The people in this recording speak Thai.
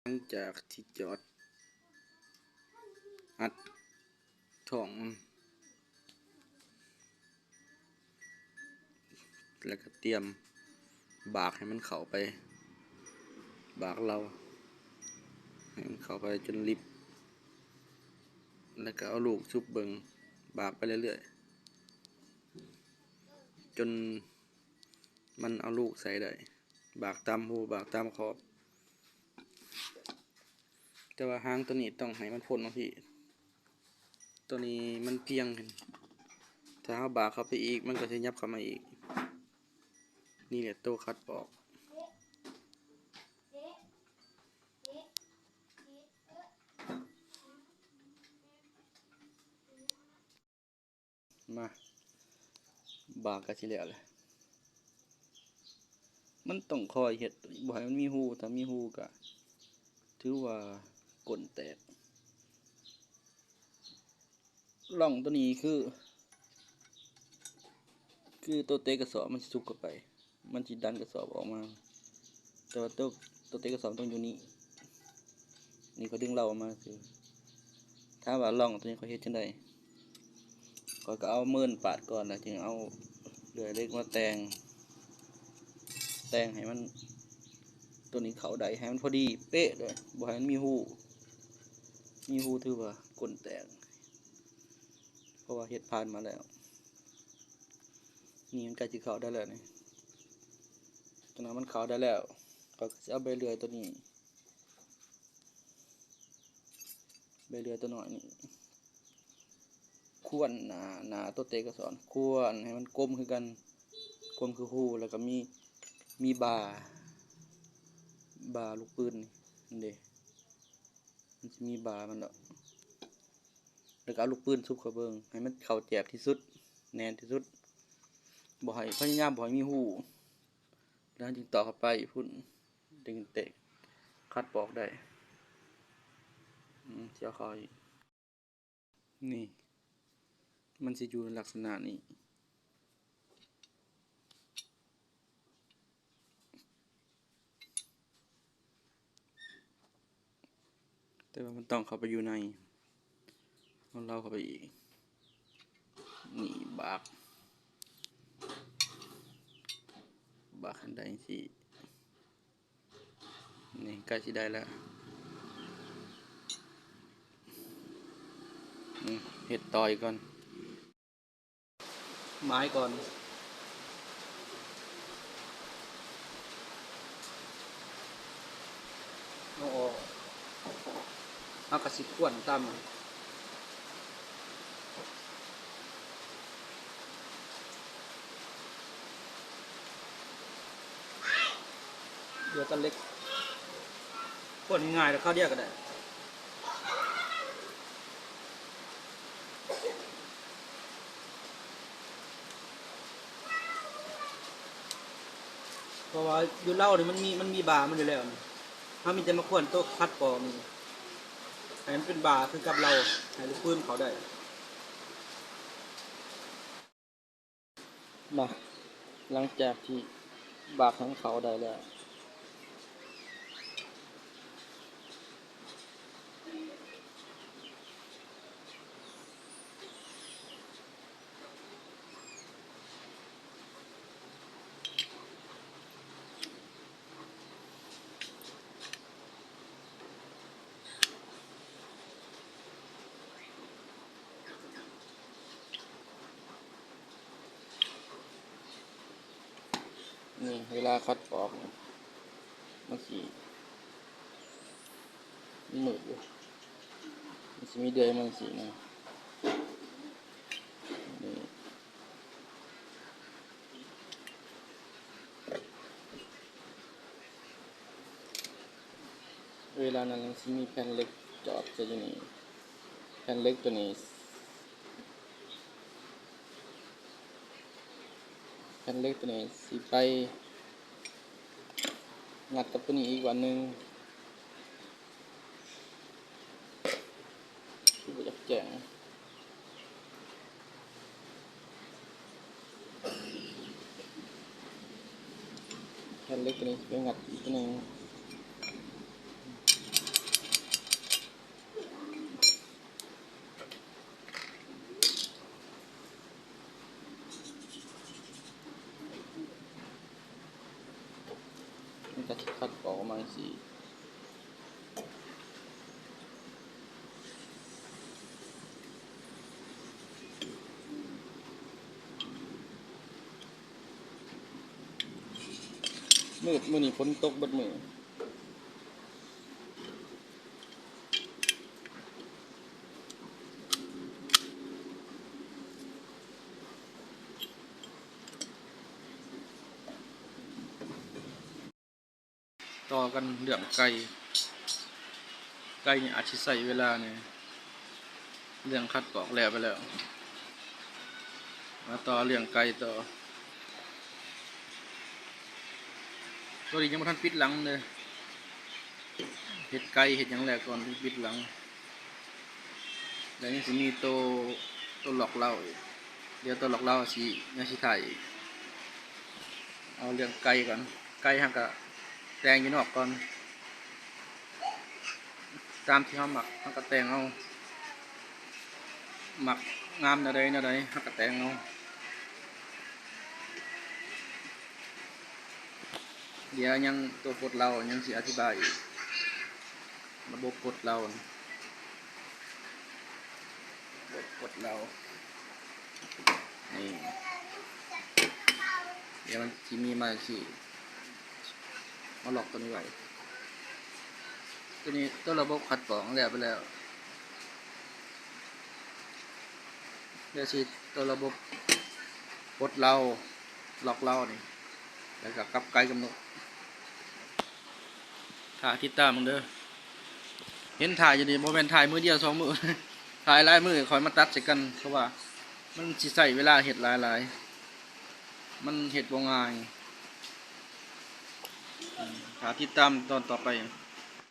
หลังจากที่จอดอัดถ่องแล้วก็เตรียมบากให้มันเข้าไปบากเราให้มันเข้าไปจนลิบแล้วก็เอาลูกชุบเบิงบากไปเรื่อยๆจนมันเอาลูกใส่ได้บากตามหูบากตามขอบแต่ว่าหางตัวนี้ต้องให้มันพ้นมาพี่ตัวนี้มันเพียงกันถ้าเอาบากเข้าไปอีกมันก็จะยับเข้ามาอีกนี่แหละตัวคัดปอกมาบากกันทีแล้วเลยมันต้องคอยเห็ดบ่ให้มันมีหูถ้ามีหูก็ถือว่ากลนแตกร่องตัวนี้คือตัวเตะกระสอบมันสุกเข้าไปมันจิดันกระสอบออกมาแต่ว่าตัวเตะกระสอบต้องอยู่นี่เขาดึงเราออกมาคือถ้าว่าร่องตัวนี้เขาเฮ็ดจังได๋ก็เอาเมินปาดก่อนแล้วจึงเอาเลื่อยเล็กมาแต่งให้มันตัวนี้เข้าได้ให้มันพอดีเป๊ะเลยบ่ให้มันมีหูถือว่ากลแตกเพราะว่าเฮ็ดผ่านมาแล้วนี่มันใกล้สิเข้าได้แล้วนี่ตอนนั้นมันเข้าได้แล้วก็จะเอาใบเลื่อยตัวนี้ใบเลื่อยตัวน้อยนี่ควรหนาตัวเตะกระสอนควรให้มันกลมคือกันกลมคือหูแล้วก็มีบาลูกปืนนี่เด้มันจะมีบามันดอกแล้วก็เอาลูกปืนซุบเข้าเบิ่งให้มันเข้าแจบที่สุดแน่นที่สุดบ่ให้พยายามบ่ให้มีหูแล้วจึงต่อเข้าไปพุ่นดึงเตะคัดปอกได้เสียเข้าอีกนี่มันสิอยู่ในลักษณะนี้แต่ว่ามันต้องเข้าไปอยู่ในเราเข้าไปอีกนี่บากอันใดสินี่ใกล้สิได้แล้วเฮ็ดต่อยก่อนไม้ก่อนเอาออกเอากระสิขวนตำเดี๋ยวตะเล็กขวนง่ายแล้วเข้าเดียวก็ได้เพราะว่าอยู่เล่าเนี่ยมันมีบามันอยู่แล้วนี่ถ้ามีจะมาขวนโต๊ะคัดปอนี่ให้มันเป็นบาคือกับเราให้ลูกปืนเขาได้มาหลังจากที่บาของเขาได้แล้วนี่เวลาคัดปอกมันสิมืดอยู่มันสิมีเดือยมันสินะนี่เวลานั้นมันสิมีแผ่นเหล็กจอดอยู่นี่แผ่นเหล็กตัวนี้สิไปงัดกับตัวนี้อีกวันหนึ่งที่จะแจ้งแผ่นเหล็กตัวนี้ไปงัดอีกตัวหนึ่ง สี่มืดมื้อนี้ฝนตกเบิดมื้อต่อกันเรื่องไก่เนี่ยอาจสิใช้เวลาเนี่ยเรื่องคัดกรองแล้วไปแล้วมาต่อเรื่องไก่ต่อตัวนี้ยังบ่ทันปิดหลังเลยเฮ็ดไก่เฮ็ดหยังแล้วก่อนที่ปิดหลังแล้วยังสิมีตัวหลอกเหล้าอีกเดี๋ยวตัวหลอกเหล้าสิยังสิถ่ายอีกเอาเรื่องไก่ก่อนไก่เฮาก็แต่งอยู่นอกก่อนตามที่เฮามักเฮาก็แต่งเอามักงามแนวใดเฮาก็แต่งเอาเดี๋ยวยังตัวกดเรายังสิอธิบายอีกระบบกดเราระบบกดเรานี่เดี๋ยวมันสิมีมาสิมาล็อกตัวนี้ไว้ตัวนี้ตัวระบบขัดกรองแล้วไปแล้วเดี๋ยวสิตัวระบบกดเราล็อกเรานี่แล้วก็กลับไกลกำหนดถ่ายติดตามมึงเด้อเห็นถ่ายอยู่นี่โมเมนต์ถ่ายมือเดียว2 มือ ถ่ายหลายมือคอยมาตัดใส่กันเพราะว่ามันสิใช้เวลาเฮ็ดหลายมันเฮ็ดบ่ง่ายถ่ายติดตามตอนต่อไป